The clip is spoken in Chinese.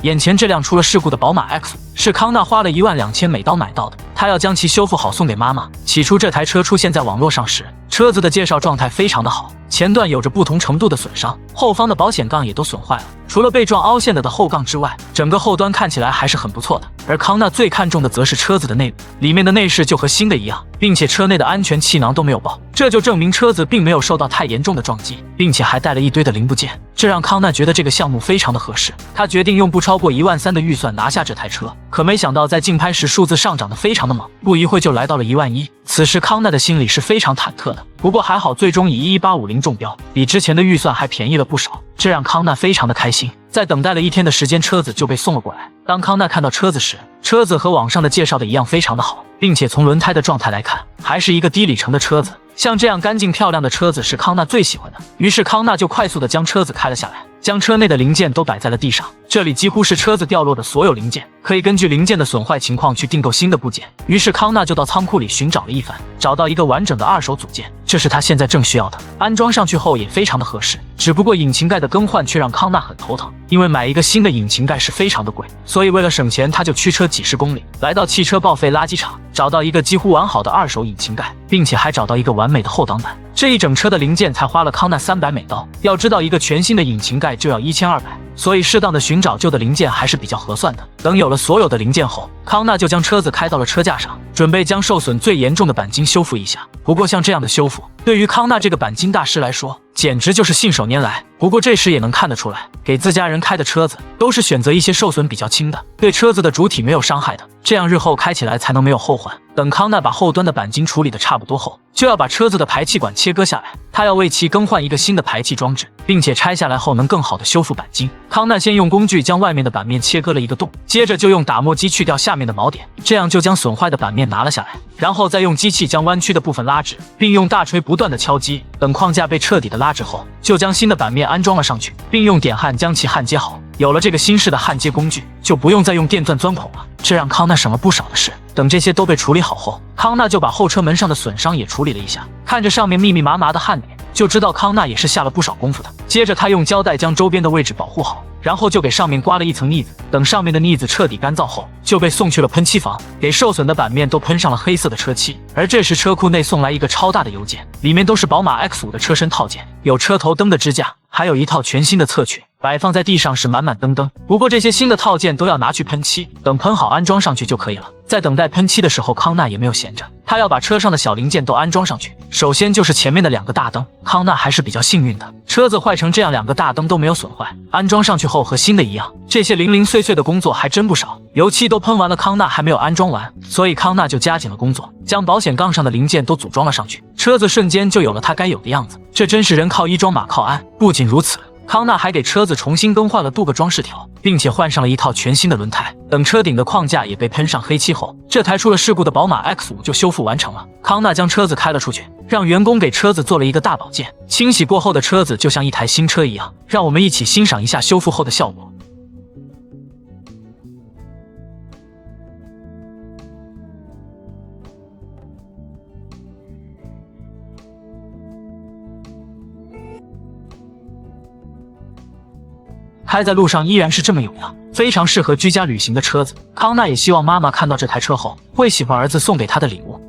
眼前这辆出了事故的宝马 X5是康纳花了12000美刀买到的，他要将其修复好送给妈妈。起初这台车出现在网络上时，车子的介绍状态非常的好，前段有着不同程度的损伤，后方的保险杠也都损坏了，除了被撞凹陷了的后杠之外，整个后端看起来还是很不错的。而康纳最看重的则是车子的内部，里面的内饰就和新的一样，并且车内的安全气囊都没有爆，这就证明车子并没有受到太严重的撞击，并且还带了一堆的零部件，这让康纳觉得这个项目非常的合适。他决定用不超过13000的预算拿下这台车，可没想到在竞拍时数字上涨得非常的猛，不一会就来到了11000。此时康纳的心里是非常忐忑的，不过还好最终以11850中标，比之前的预算还便宜了不少，这让康纳非常的开心。在等待了1天的时间，车子就被送了过来。当康纳看到车子时，车子和网上的介绍的一样非常的好，并且从轮胎的状态来看，还是一个低里程的车子。像这样干净漂亮的车子是康纳最喜欢的，于是康纳就快速的将车子开了下来，将车内的零件都摆在了地上，这里几乎是车子掉落的所有零件，可以根据零件的损坏情况去订购新的部件。于是康纳就到仓库里寻找了一番，找到一个完整的二手组件，这是他现在正需要的，安装上去后也非常的合适。只不过引擎盖的更换却让康纳很头疼，因为买一个新的引擎盖是非常的贵，所以为了省钱，他就驱车几十公里，来到汽车报废垃圾场，找到一个几乎完好的二手引擎盖，并且还找到一个完美的后挡板。这一整车的零件才花了康纳300美刀，要知道一个全新的引擎盖就要1200，所以适当的寻找旧的零件还是比较合算的。等有了所有的零件后，康纳就将车子开到了车架上，准备将受损最严重的钣金修复一下。不过像这样的修复，对于康纳这个钣金大师来说，简直就是信手拈来。不过这时也能看得出来，给自家人开的车子都是选择一些受损比较轻的，对车子的主体没有伤害的，这样日后开起来才能没有后患。等康纳把后端的钣金处理的差不多后，就要把车子的排气管切割下来，他要为其更换一个新的排气装置，并且拆下来后能更好的修复钣金。康纳先用工具将外面的板面切割了一个洞，接着就用打磨机去掉下面的锚点，这样就将损坏的板面拿了下来，然后再用机器将弯曲的部分拉直，并用大锤不断的敲击。等框架被彻底的拉直后，就将新的板面安装了上去，并用点焊将其焊接好。有了这个新式的焊接工具，就不用再用电钻钻孔了，这让康纳省了不少的事。等这些都被处理好后，康纳就把后车门上的损伤也处理了一下，看着上面密密麻麻的焊点，就知道康纳也是下了不少功夫的。接着他用胶带将周边的位置保护好，然后就给上面刮了一层腻子，等上面的腻子彻底干燥后，就被送去了喷漆房，给受损的板面都喷上了黑色的车漆。而这时车库内送来一个超大的邮件，里面都是宝马 X5 的车身套件，有车头灯的支架，还有一套全新的侧裙，摆放在地上是满满登登。不过这些新的套件都要拿去喷漆，等喷好安装上去就可以了。在等待喷漆的时候，康纳也没有闲着，他要把车上的小零件都安装上去。首先就是前面的2个大灯，康纳还是比较幸运的，车子坏成这样2个大灯都没有损坏，安装上去后和新的一样。这些零零碎碎的工作还真不少，油漆都喷完了，康纳还没有安装完，所以康纳就加紧了工作，将保险杠上的零件都组装了上去，车子瞬间就有了它该有的样子。这真是人靠衣装马靠鞍。不仅如此，康纳还给车子重新更换了镀铬装饰条，并且换上了一套全新的轮胎。等车顶的框架也被喷上黑漆后，这台出了事故的宝马 X5 就修复完成了。康纳将车子开了出去，让员工给车子做了一个大保健，清洗过后的车子就像一台新车一样。让我们一起欣赏一下修复后的效果。开在路上依然是这么有样，非常适合居家旅行的车子。康纳也希望妈妈看到这台车后会喜欢儿子送给他的礼物。